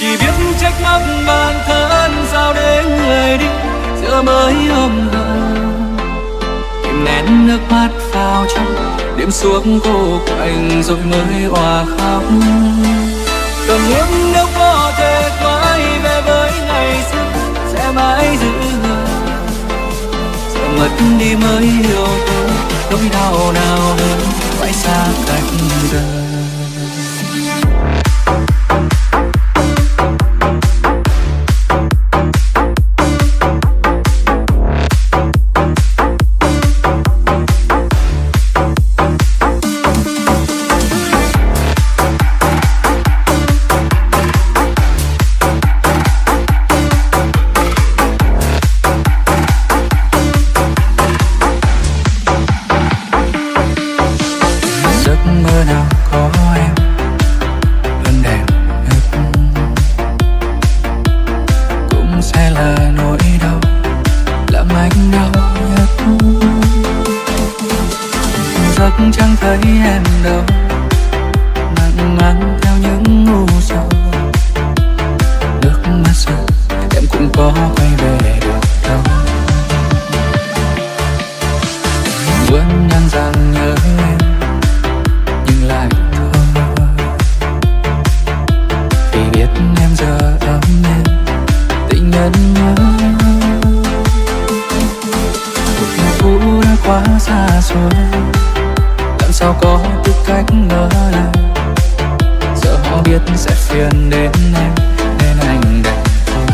Chỉ biết trách móc bản thân sao để người đi giữa mới hôm gần, kìm nén nước mắt vào trong đêm xuống cô quạnh rồi mới òa khóc. Cầm ước nếu có thể quay về với ngày xưa sẽ mãi giữ người, giờ mất đi mới hiểu tôi nỗi đau nào hơn phải xa cách giờ. Mơ nào có em luôn đẹp nhất cũng sẽ là nỗi đau làm anh đau nhất. Giấc chẳng thấy em đâu, nặng mang theo những ngu sầu. Nước mắt rơi em cũng có quay về được đâu. Muốn nhắn rằng nhớ em lại thôi, vì biết em giờ ấm em tình nhân nhớ. Ngày cũ đã quá xa xôi, làm sao có tư cách ngỡ lời. Giờ họ biết sẽ phiền đến em nên anh đành thôi.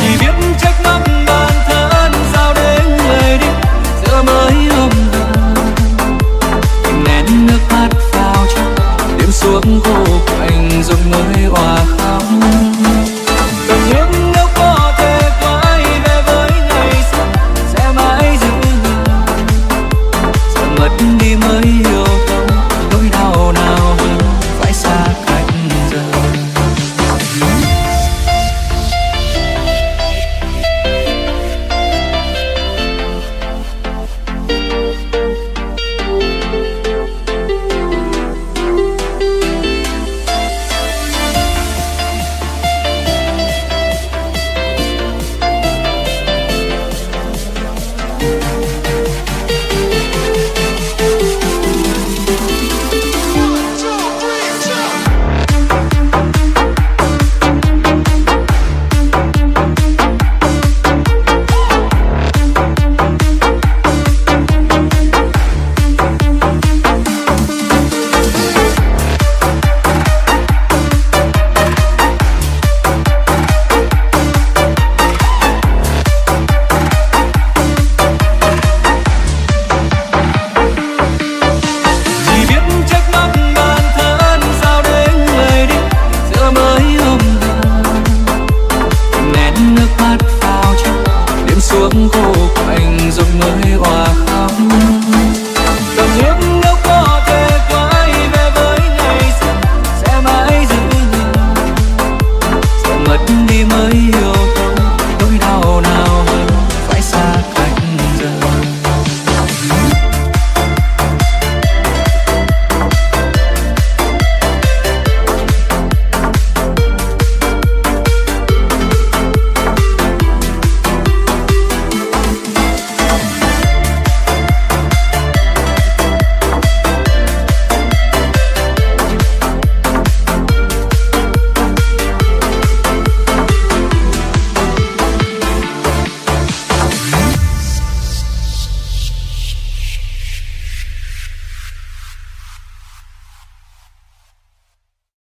Chỉ biết trách móc bản thân sao để người đi giữa mới hôm gần, kìm nén nước mắt vào trong đêm xuống cô quạnh rồi mới òa khóc.